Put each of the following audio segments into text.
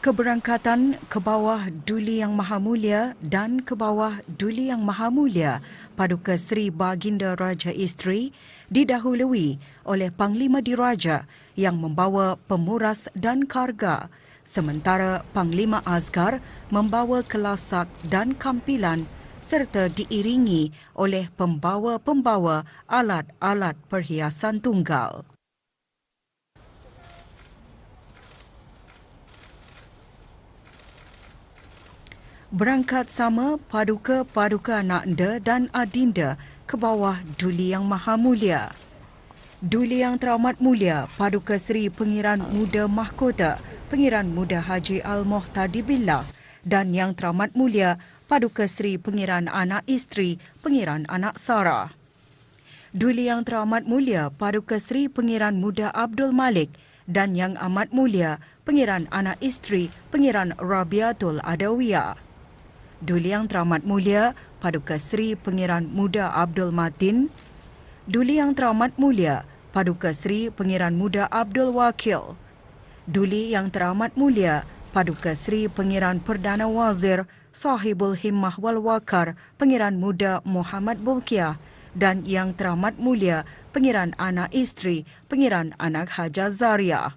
Keberangkatan ke bawah Duli Yang Maha Mulia dan ke bawah Duli Yang Maha Mulia Paduka Seri Baginda Raja Isteri didahului oleh Panglima Diraja yang membawa pemuras dan karga, sementara Panglima Askar membawa kelasak dan kampilan serta diiringi oleh pembawa-pembawa alat-alat perhiasan tunggal. Berangkat sama paduka-paduka Nakda dan Adinda ke bawah Duli Yang Maha Mulia. Duli Yang Teramat Mulia Paduka Seri Pengiran Muda Mahkota, Pengiran Muda Haji Al-Muhtadi Billah dan Yang Teramat Mulia Paduka Seri Pengiran Anak Isteri, Pengiran Anak Sarah. Duli Yang Teramat Mulia Paduka Seri Pengiran Muda Abdul Malik dan Yang Amat Mulia Pengiran Anak Isteri, Pengiran Rabiatul Adawiyah. Duli Yang Teramat Mulia Paduka Seri Pengiran Muda Abdul Matin, Duli Yang Teramat Mulia Paduka Seri Pengiran Muda Abdul Wakil, Duli Yang Teramat Mulia Paduka Seri Pengiran Perdana Wazir Sahibul Himmah wal Waqar Pengiran Muda Muhammad Bulkiah dan Yang Teramat Mulia Pengiran Anak Isteri Pengiran Anak Haja Zaria.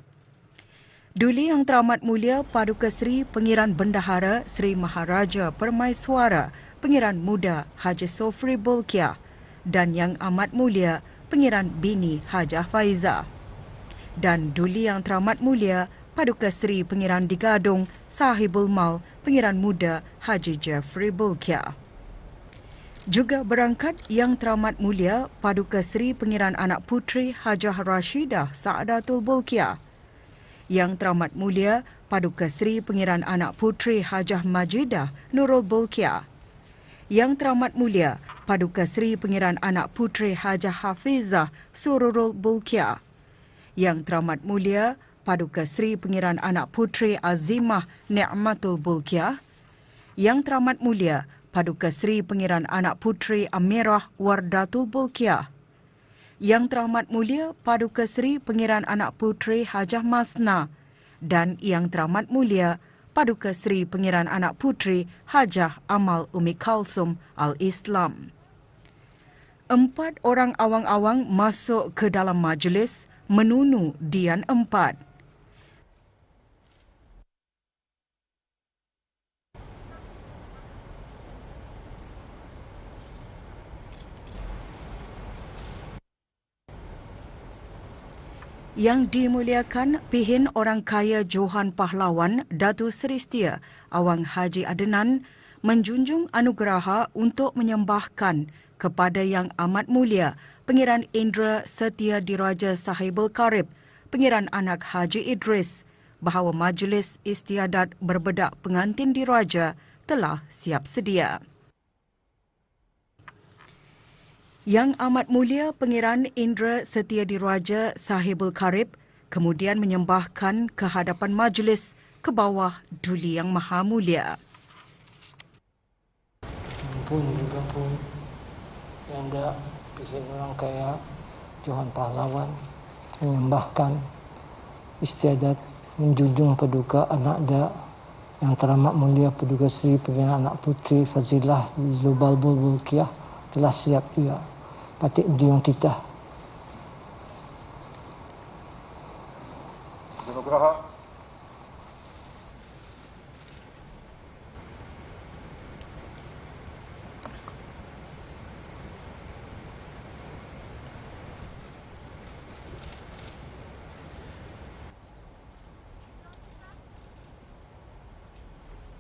Duli Yang Teramat Mulia Paduka Seri Pengiran Bendahara Seri Maharaja Permaiswara Pengiran Muda Haji Sofri Bulkiah dan Yang Amat Mulia Pengiran Bini Hajah Faizah. Dan Duli Yang Teramat Mulia Paduka Seri Pengiran Digadung Sahibul Mal Pengiran Muda Haji Jeffrey Bulkiah. Juga berangkat Yang Teramat Mulia Paduka Seri Pengiran Anak Puteri Hajah Rashidah Saadatul Bulkiah, Yang Teramat Mulia Paduka Seri Pengiran Anak Puteri Hajah Majidah Nurul Bulkiah, Yang Teramat Mulia Paduka Seri Pengiran Anak Puteri Hajah Hafizah Sururul Bulkiah, Yang Teramat Mulia Paduka Seri Pengiran Anak Puteri Azimah Ni'matul Bulkiah, Yang Teramat Mulia Paduka Seri Pengiran Anak Puteri Amirah Wardatul Bulkiah, Yang Teramat Mulia Paduka Seri Pengiran Anak Puteri Hajah Masna dan Yang Teramat Mulia Paduka Seri Pengiran Anak Puteri Hajah Amal Umi Kalsum Al-Islam. 4 orang awang-awang masuk ke dalam majlis menunu Dian 4. Yang dimuliakan Pihin Orang Kaya Johan Pahlawan Datu Seri Setia Awang Haji Adenan menjunjung anugerah untuk menyembahkan kepada Yang Amat Mulia Pengiran Indra Setia Diraja Sahibul Karib Pengiran Anak Haji Idris bahawa majlis istiadat berbedak pengantin diraja telah siap sedia. Yang Amat Mulia Pengiran Indra Setia Diraja Sahibul Karib kemudian menyembahkan ke hadapan majlis ke bawah Duli Yang Maha Mulia. Pun juga pun yang ada Pihin Orang Kaya Johan Pahlawan menyembahkan istiadat menjunjung paduka anak da Yang Teramat Mulia Paduka Seri Pengiran Anak Puteri Fazilah Lubalbul Bulkiah telah siap juga. Patik diung titah.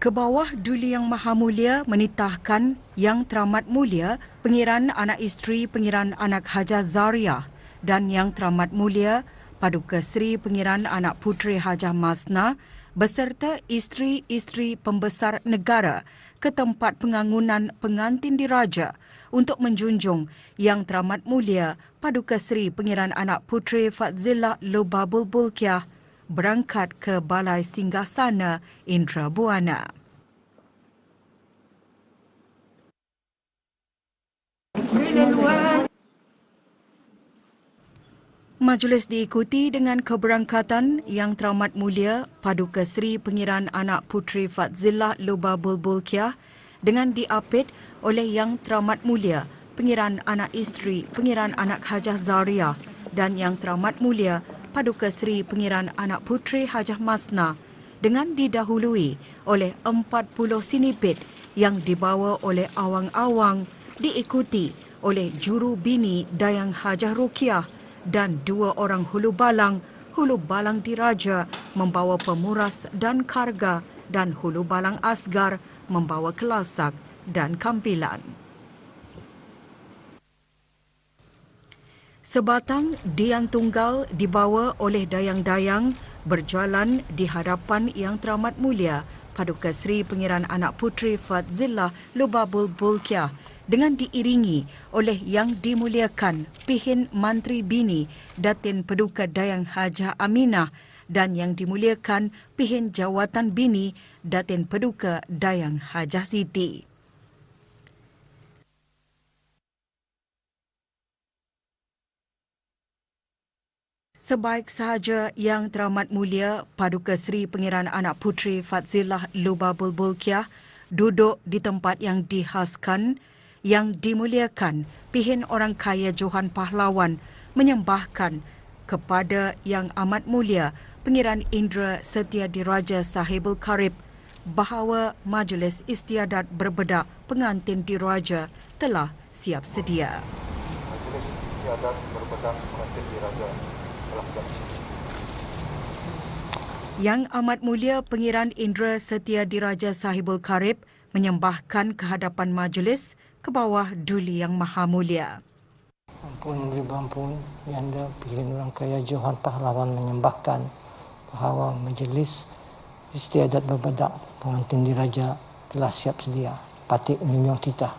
Ke bawah Duli Yang Maha Mulia menitahkan Yang Teramat Mulia Pengiran Anak Isteri Pengiran Anak Hajah Zaria dan Yang Teramat Mulia Paduka Seri Pengiran Anak Puteri Hajah Masna beserta isteri-isteri pembesar negara ke tempat pengangunan pengantin diraja untuk menjunjung Yang Teramat Mulia Paduka Seri Pengiran Anak Puteri Fadzillah Lubabul Bulkiah berangkat ke Balai Singgasana Indra Buana. Majlis diikuti dengan keberangkatan Yang Teramat Mulia Paduka Seri Pengiran Anak Puteri Fadzillah Lubabul Bulkiah dengan diapit oleh Yang Teramat Mulia Pengiran Anak Isteri Pengiran Anak Hajah Zaria dan Yang Teramat Mulia Paduka Seri Pengiran Anak Puteri Hajah Masna dengan didahului oleh 40 sinipit yang dibawa oleh awang-awang diikuti oleh juru bini Dayang Hajah Rukiah dan 2 orang hulu balang diraja membawa pemuras dan karga dan hulu balang asgar membawa kelasak dan kampilan. Sebatang dian tunggal dibawa oleh dayang-dayang berjalan di hadapan Yang Teramat Mulia Paduka Seri Pengiran Anak Puteri Fadzillah Lubabul Bulkiah dengan diiringi oleh Yang Dimuliakan Pihin Mantri Bini Datin Paduka Dayang Hajah Aminah dan Yang Dimuliakan Pihin Jawatan Bini Datin Paduka Dayang Hajah Siti. Sebaik sahaja Yang Teramat Mulia Paduka Seri Pengiran Anak Puteri Fadzillah Lubabul Bulkiah duduk di tempat yang dihaskan, Yang Dimuliakan Pihin Orang Kaya Johan Pahlawan menyembahkan kepada Yang Amat Mulia Pengiran Indra Setia Diraja Sahibul Karib bahawa majlis istiadat berbedak pengantin diraja telah siap sedia. Majlis istiadat berbedak pengantin diraja telah siap. Yang Amat Mulia Pengiran Indra Setia Diraja Sahibul Karib menyembahkan ke hadapan majlis ke bawah duli Yang Maha Mulia. Ampun beri ampun, Yanda Pihin Orang Kaya Johan Pahlawan menyembahkan bahawa majlis istiadat berbedak pengantin diraja telah siap sedia. Patik menyunjung titah.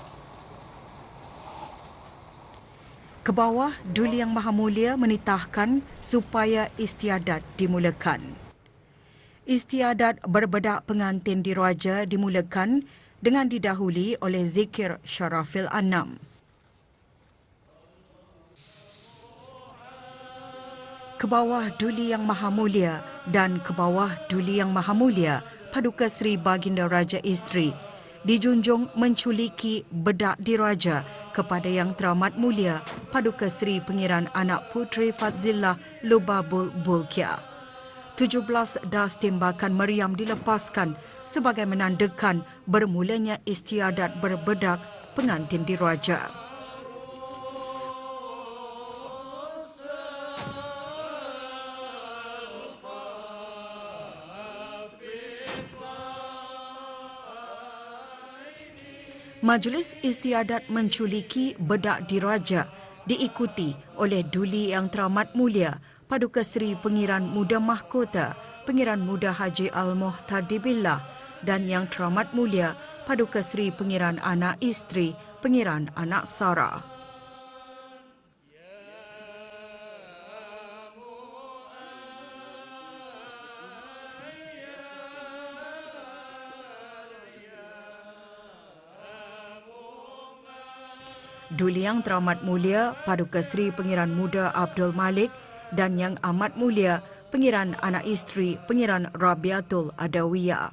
Ke bawah duli Yang Maha Mulia menitahkan supaya istiadat dimulakan. Istiadat berbedak pengantin diraja dimulakan dengan didahului oleh zikir Syarafil Anam. Ke bawah duli Yang Maha Mulia dan ke bawah duli Yang Maha Mulia Paduka Seri Baginda Raja Isteri dijunjung menculiki bedak diraja kepada Yang Teramat Mulia Paduka Seri Pengiran Anak Puteri Fadzillah Lubabul Bulkiah. 17 das tembakan meriam dilepaskan sebagai menandakan bermulanya istiadat berbedak pengantin diraja. Majlis istiadat menculiki bedak diraja diikuti oleh duli Yang Teramat Mulia Paduka Seri Pengiran Muda Mahkota, Pengiran Muda Haji Al-Muhtadibillah dan Yang Teramat Mulia Paduka Seri Pengiran Anak Isteri, Pengiran Anak Sara. Duli Yang Teramat Mulia Paduka Seri Pengiran Muda Abdul Malik dan Yang Amat Mulia Pengiran Anak Isteri Pengiran Rabiatul Adawiyah.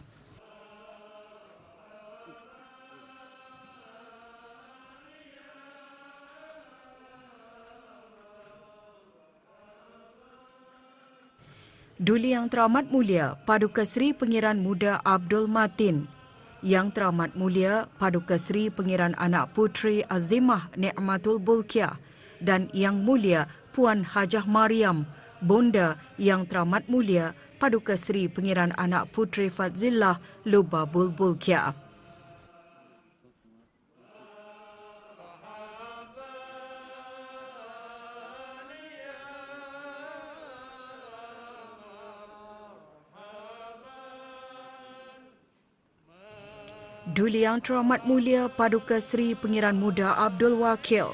Duli Yang Teramat Mulia Paduka Seri Pengiran Muda Abdul Matin, Yang Teramat Mulia Paduka Seri Pengiran Anak Puteri Azimah Ni'matul Bulkiah dan Yang Mulia Puan Hajah Mariam, Bonda Yang Teramat Mulia Paduka Seri Pengiran Anak Puteri Fadzillah Lubabul Bulkiah. Duli Yang Teramat Mulia Paduka Seri Pengiran Muda Abdul Wakil,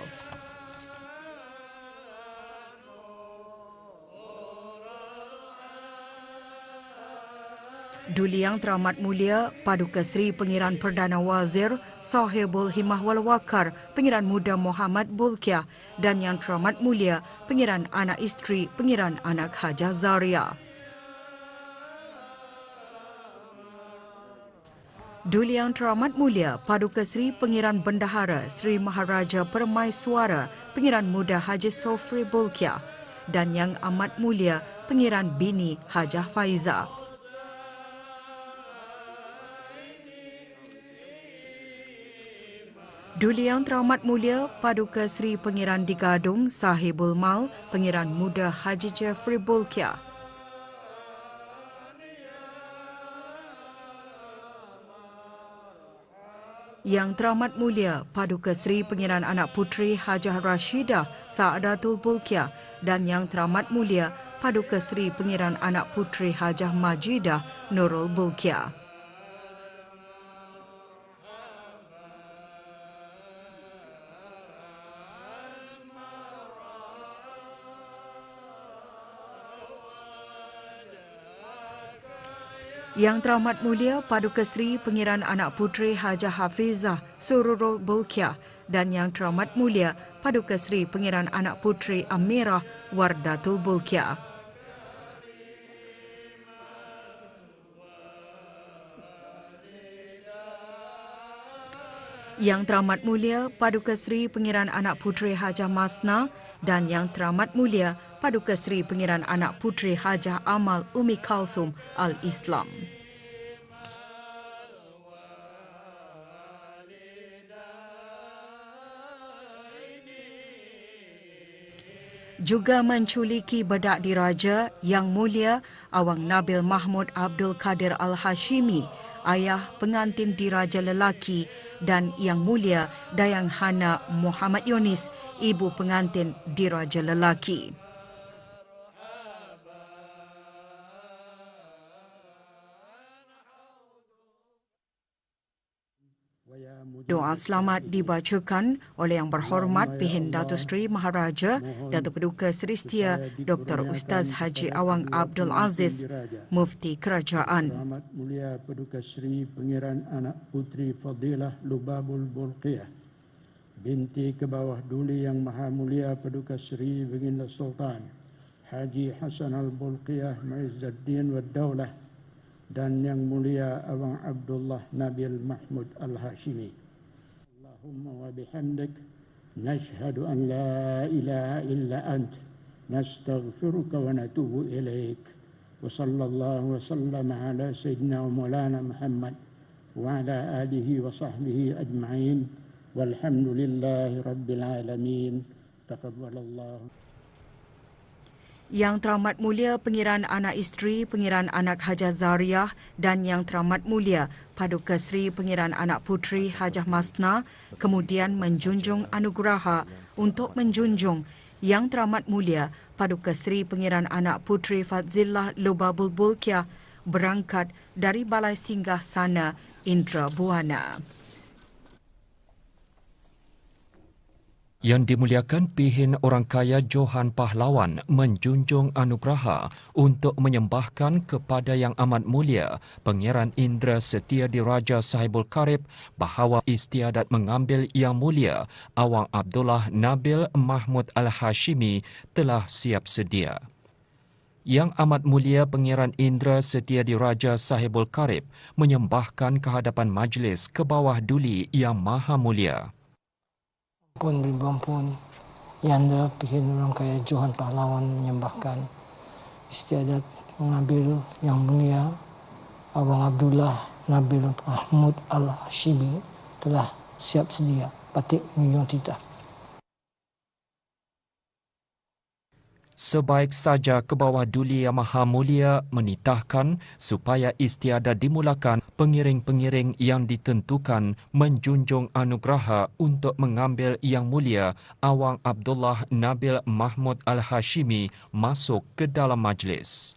Duli Yang Teramat Mulia Paduka Seri Pengiran Perdana Wazir Sahibul Himmah wal Waqar Pengiran Muda Muhammad Bulkiah dan Yang Teramat Mulia Pengiran Anak Isteri Pengiran Anak Hajah Zaria. Duli Yang Teramat Mulia Paduka Seri Pengiran Bendahara Seri Maharaja Permaiswara Pengiran Muda Haji Sofri Bulkiah dan Yang Amat Mulia Pengiran Bini Hajah Faiza. Duli Yang Teramat Mulia Paduka Seri Pengiran di Gadung Sahibul Mal Pengiran Muda Haji Jeffrey Bulkiah. Yang Teramat Mulia Paduka Seri Pengiran Anak Puteri Hajah Rashidah Saadatul Bulkiah dan Yang Teramat Mulia Paduka Seri Pengiran Anak Puteri Hajah Majidah Nurul Bulkiah. Yang Teramat Mulia Paduka Seri Pengiran Anak Puteri Hajah Hafizah Sururul Bulkiah dan Yang Teramat Mulia Paduka Seri Pengiran Anak Puteri Amirah Wardatul Bulkiah. Yang Teramat Mulia Paduka Seri Pengiran Anak Puteri Hajah Masna dan Yang Teramat Mulia Paduka Seri Pengiran Anak Puteri Hajah Amal Umi Kalsum Al-Islam. Juga menculiki bedak diraja Yang Mulia Awang Nabil Mahmud Abdul Kadir Al-Hashimi, ayah pengantin diraja lelaki, dan Yang Mulia Dayang Hana Muhammad Yunis, ibu pengantin diraja lelaki. Doa selamat dibacakan oleh Yang Berhormat Pihin Datuk Seri Maharaja Datuk Paduka Seri Setia Dr. Ustaz Haji Awang Abdul Aziz, Mufti Kerajaan. Teramat Mulia Paduka Seri Pengiran Anak Puteri Fadilah Lubabul Bulkiah, binti ke bawah Duli Yang Maha Mulia Paduka Seri Baginda Sultan Haji Hasan Al-Bulkiah Maizuddin Wad Daulah dan Yang Mulia Awang Abdullah Nabil Mahmud Al-Hashimi. Allahumma wa bihamdik nashhadu an la ilaha illa ant nastaghfiruka wa natubu ilaik. Wa sallallahu wa sallam ala sayyidina wa maulana Muhammad wa ala alihi wa sahbihi ajma'in walhamdulillahi rabbil alamin. Taqabbalallahu. Yang Teramat Mulia Pengiran Anak Isteri Pengiran Anak Hajah Zariah dan Yang Teramat Mulia Paduka Seri Pengiran Anak Puteri Hajah Masna kemudian menjunjung anugerah untuk menjunjung Yang Teramat Mulia Paduka Seri Pengiran Anak Puteri Fadzillah Lubabul Bulkiah berangkat dari Balai Singgah Sana Indra Buana. Yang dimuliakan Pihin Orang Kaya Johan Pahlawan menjunjung anugerah untuk menyembahkan kepada Yang Amat Mulia Pangeran Indra Setia Diraja Sahibul Karib bahawa istiadat mengambil Yang Mulia Awang Abdullah Nabil Mahmud Al-Hashimi telah siap sedia. Yang Amat Mulia Pangeran Indra Setia Diraja Sahibul Karib menyembahkan kehadapan majlis ke bawah Duli Yang Maha Mulia. Pun ribuan pun Yanda Pihin Orang Kaya Johan Pahlawan menyembahkan istiadat mengambil Yang Mulia Awang Abdullah Nabil Mahmud Al-Hashimi telah siap sedia. Patik Minyon Titah. Sebaik saja ke bawah Duli Yang Maha Mulia menitahkan supaya istiadat dimulakan, pengiring-pengiring yang ditentukan menjunjung anugerah untuk mengambil Yang Mulia Awang Abdullah Nabil Mahmud Al-Hashimi masuk ke dalam majlis.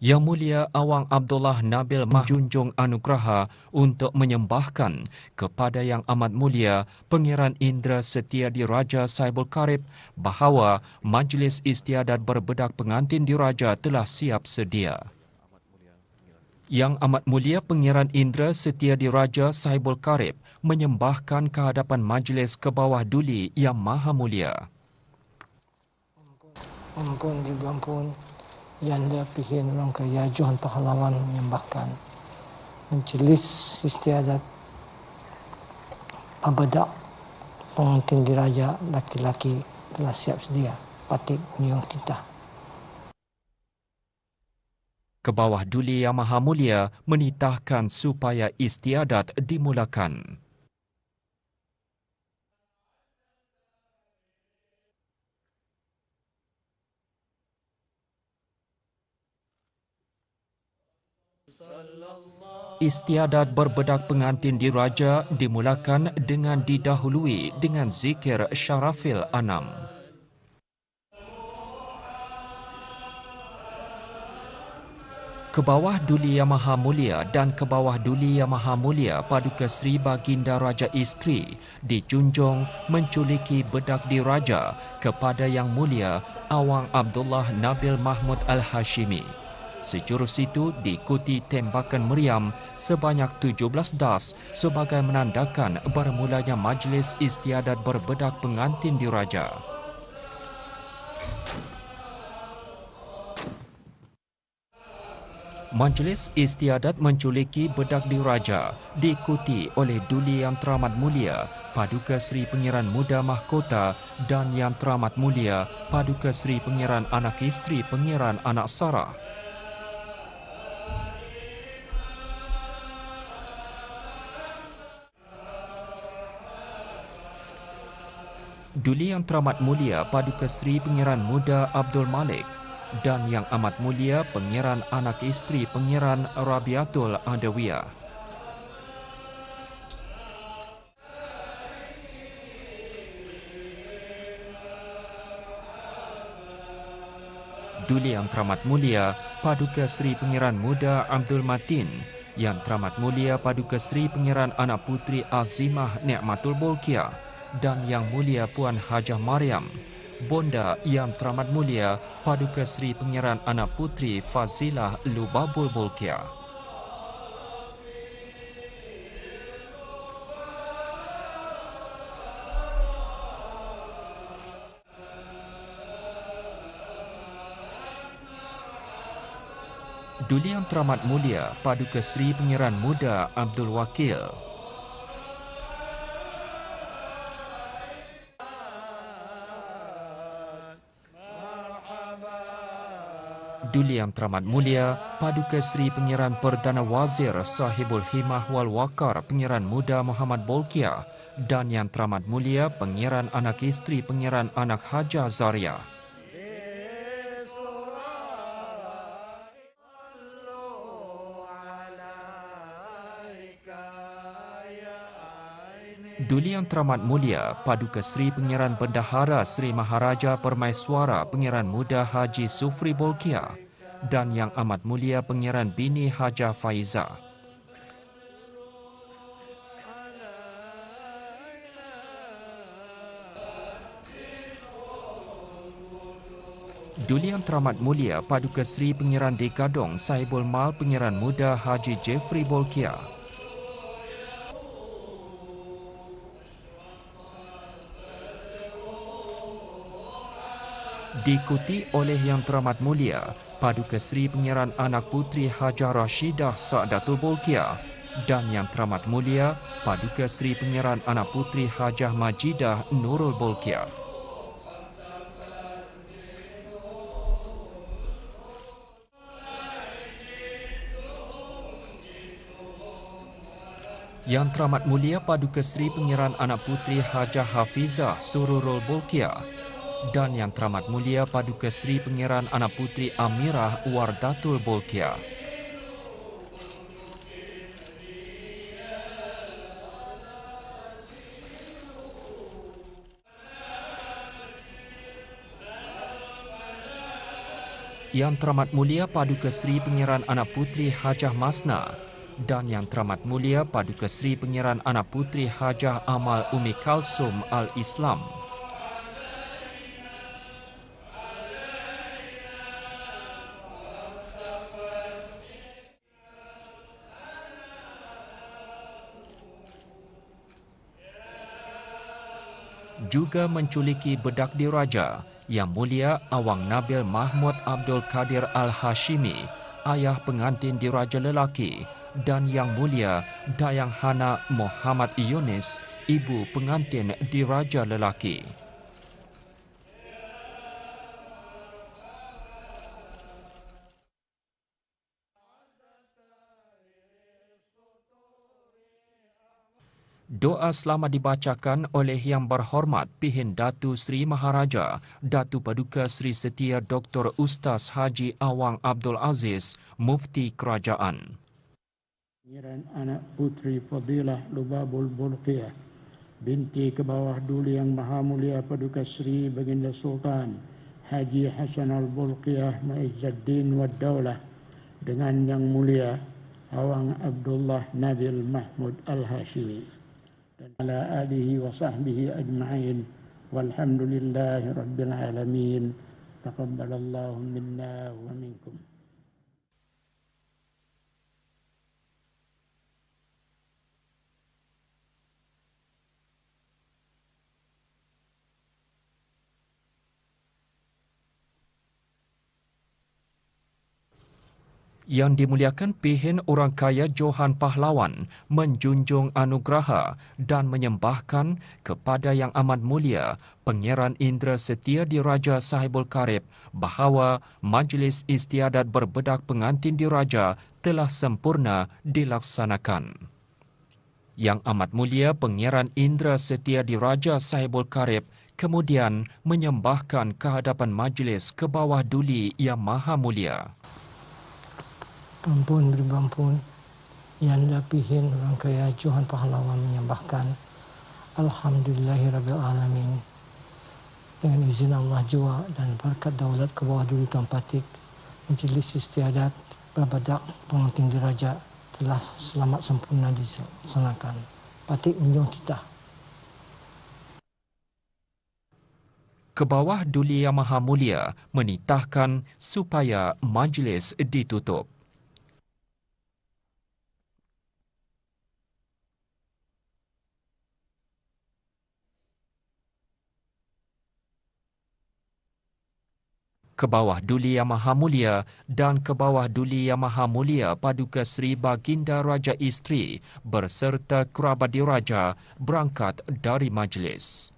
Yang Mulia Awang Abdullah Nabil menjunjung anugerah untuk menyembahkan kepada Yang Amat Mulia Pangeran Indra Setia Diraja Saibul Karib bahawa Majlis Istiadat Berbedak Pengantin Diraja telah siap sedia. Yang Amat Mulia Pangeran Indra Setia Diraja Saibul Karib menyembahkan kehadapan Majlis ke bawah Duli Yang Maha Mulia. Ampun juga ampun. Yanda Pihin Orang Kaya Johan Pahlawan menyembahkan Majlis Istiadat Berbedak Pengantin Diraja laki-laki telah siap sedia. Patip Nyong Titah. Ke bawah Duli Yang Maha Mulia menitahkan supaya istiadat dimulakan. Istiadat berbedak pengantin diraja dimulakan dengan didahului dengan zikir Syarafil Anam. Ke bawah Duli Yang Maha Mulia dan ke bawah Duli Yang Maha Mulia Paduka Seri Baginda Raja Isteri dijunjung menculiki bedak diraja kepada Yang Mulia Awang Abdullah Nabil Mahmud Al-Hashimi. Sejurus itu diikuti tembakan meriam sebanyak 17 das sebagai menandakan bermulanya Majlis Istiadat Berbedak Pengantin Diraja. Majlis Istiadat menculiki bedak diraja diikuti oleh Duli Yang Teramat Mulia Paduka Seri Pangeran Muda Mahkota dan Yang Teramat Mulia Paduka Seri Pangeran Anak Isteri Pangeran Anak Sarah. Duli Yang Teramat Mulia Paduka Seri Pangeran Muda Abdul Malik dan Yang Amat Mulia Pangeran Anak Isteri Pangeran Rabiatul Adawiyah. Duli Yang Teramat Mulia Paduka Seri Pangeran Muda Abdul Matin, Yang Teramat Mulia Paduka Seri Pangeran Anak Puteri Azimah Ni'matul Bolkiah dan Yang Mulia Puan Hajah Mariam, Bonda Yang Teramat Mulia Paduka Seri Pangeran Anak Puteri Fazilah Lubabul Bolkiah. Duli Yang Teramat Mulia Paduka Seri Pangeran Muda Abdul Wakil, Duli Yang Teramat Mulia Paduka Seri Pangeran Perdana Wazir Sahibul Himah wal Waqar Pangeran Muda Muhammad Bolkiah dan Yang Teramat Mulia Pangeran Anak Isteri Pangeran Anak Haja Zaria. Duli Yang Teramat Mulia Paduka Seri Pangeran Bendahara Seri Maharaja Permaiswara Pangeran Muda Haji Sufri Bolkiah dan Yang Amat Mulia Pangeran Bini Hajah Faiza. Duli Yang Teramat Mulia Paduka Seri Pangeran Dekadong Sahibul Mal Pangeran Muda Haji Jeffrey Bolkiah. Diikuti oleh Yang Teramat Mulia Paduka Seri Pangeran Anak Puteri Hajah Rashidah Sa'datul Bolkiah dan Yang Teramat Mulia Paduka Seri Pangeran Anak Puteri Hajah Majidah Nurul Bolkiah. Yang Teramat Mulia Paduka Seri Pangeran Anak Puteri Hajah Hafizah Sururul Bolkiah dan Yang Teramat Mulia Paduka Seri Pangeran Anak Puteri Amirah Wardatul Bolkiah. Yang Teramat Mulia Paduka Seri Pangeran Anak Puteri Hajah Masna dan Yang Teramat Mulia Paduka Seri Pangeran Anak Puteri Hajah Amal Umi Kalsum Al-Islam. Juga menculiki bedak diraja Yang Mulia Awang Nabil Mahmud Abdul Kadir Al-Hashimi, ayah pengantin diraja lelaki, dan Yang Mulia Dayang Hana Muhammad Yunis, ibu pengantin diraja lelaki. Doa selamat dibacakan oleh Yang Berhormat Pihin Datu Seri Maharaja Datu Paduka Seri Setia Dr. Ustaz Haji Awang Abdul Aziz, Mufti Kerajaan. Pangeran Anak Puteri Fadilah Lubabul Bulqiyah binti ke bawah Duli Yang Maha Mulia Paduka Seri Baginda Sultan Haji Hasan Al-Bulqiyah Muizzuddin Wad Daulah dengan Yang Mulia Awang Abdullah Nabil Mahmud Al-Hashimi dan ala alihi wa sahbihi ajma'in walhamdulillahi rabbil alamin. Taqabbalallahu minna wa minkum. Yang dimuliakan Pihin Orang Kaya Johan Pahlawan menjunjung anugerah dan menyembahkan kepada Yang Amat Mulia Pangeran Indra Setia Diraja Sahibul Karib bahawa Majlis Istiadat Berbedak Pengantin Diraja telah sempurna dilaksanakan. Yang Amat Mulia Pangeran Indra Setia Diraja Sahibul Karib kemudian menyembahkan kehadapan Majlis ke bawah Duli Yang Maha Mulia. Ampun beri ampun, Yanda Pihin Orang Kaya Johan Pahlawan menyembahkan Alhamdulillahirrabbilalamin. Dengan izin Allah jua dan berkat daulat ke bawah Duli Tuan Patik, Majlis Istiadat Berbedak Pengantin Diraja telah selamat sempurna dilaksanakan. Patik menjunjung titah. Ke bawah Duli Yang Maha Mulia menitahkan supaya majlis ditutup. Ke bawah Duli Yang Maha Mulia dan ke bawah Duli Yang Maha Mulia Paduka Seri Baginda Raja Isteri berserta kerabat diraja berangkat dari majlis.